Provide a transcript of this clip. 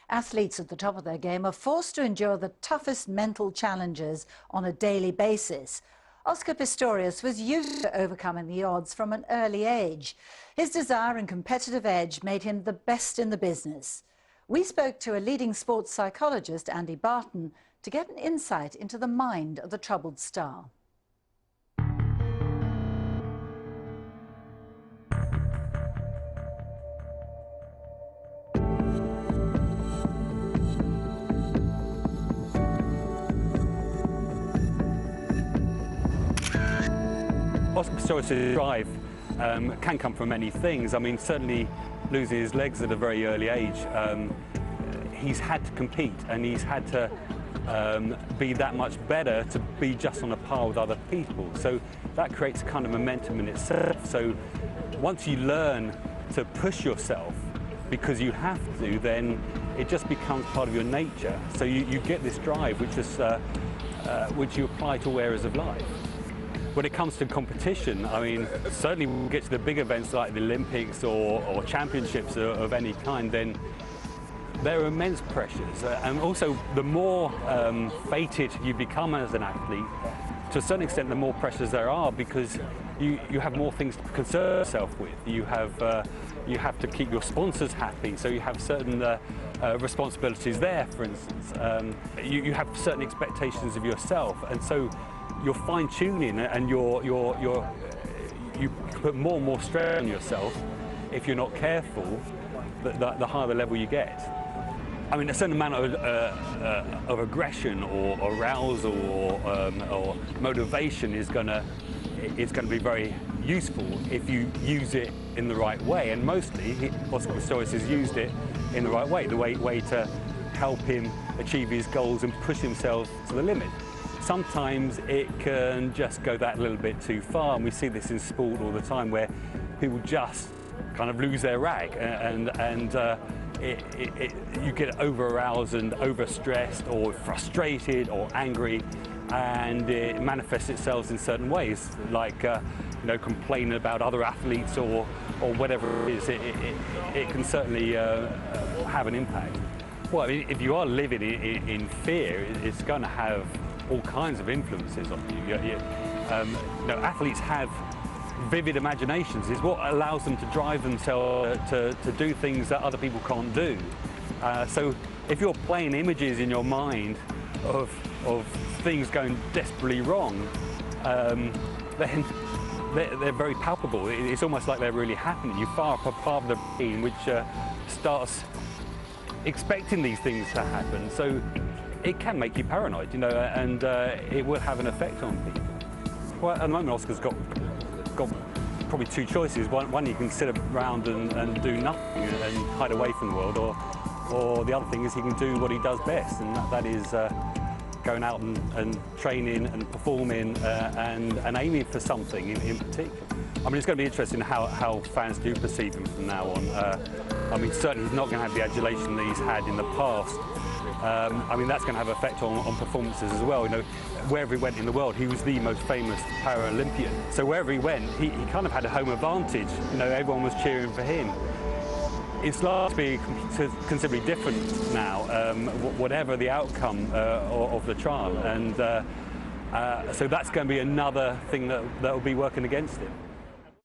Athletes at the top of their game are forced to endure the toughest mental challenges on a daily basis. Oscar Pistorius was used to overcoming the odds from an early age. His desire and competitive edge made him the best in the business. We spoke to a leading sports psychologist, Andy Barton, to get an insight into the mind of the troubled star. Oscar Pistorius' drive can come from many things. I mean, certainly losing his legs at a very early age, he's had to compete and he's had to be that much better to be just on a par with other people. So that creates a kind of momentum in itself. So once you learn to push yourself because you have to, then it just becomes part of your nature. So you get this drive which you apply to all areas of life. When it comes to competition, I mean, certainly when we get to the big events like the Olympics or championships of any kind, then there are immense pressures. And also, the more fated you become as an athlete, to a certain extent, the more pressures there are, because you have more things to concern yourself with. You have to keep your sponsors happy, so you have certain responsibilities there, for instance. You have certain expectations of yourself, and so you're fine-tuning and you put more and more stress on yourself if you're not careful, the higher the level you get. I mean, a certain amount of aggression or arousal or motivation is going to be very useful if you use it in the right way, and mostly Oscar Pistorius has used it in the right way, the way to help him achieve his goals and push himself to the limit. Sometimes it can just go that little bit too far, and we see this in sport all the time, where people just kind of lose their rag, and you get over-aroused and overstressed or frustrated or angry, and it manifests itself in certain ways, like complaining about other athletes or whatever it is. It can certainly have an impact. Well, I mean, if you are living in fear, it's going to have all kinds of influences on you. Athletes have vivid imaginations. It's what allows them to drive themselves to do things that other people can't do. So if you're playing images in your mind of things going desperately wrong, then they're very palpable. It's almost like they're really happening. You fire up a part of the brain which starts expecting these things to happen. So it can make you paranoid, and it will have an effect on people. Well, at the moment, Oscar's got probably two choices. One, he can sit around and do nothing and hide away from the world, or the other thing is he can do what he does best, and that is going out and training and performing and aiming for something in particular. I mean, it's going to be interesting how fans do perceive him from now on. I mean, certainly he's not going to have the adulation that he's had in the past. I mean, that's going to have an effect on performances as well. Wherever he went in the world, he was the most famous Paralympian. So wherever he went, he kind of had a home advantage. Everyone was cheering for him. It's likely to be considerably different now, whatever the outcome of the trial. And so that's going to be another thing that will be working against him.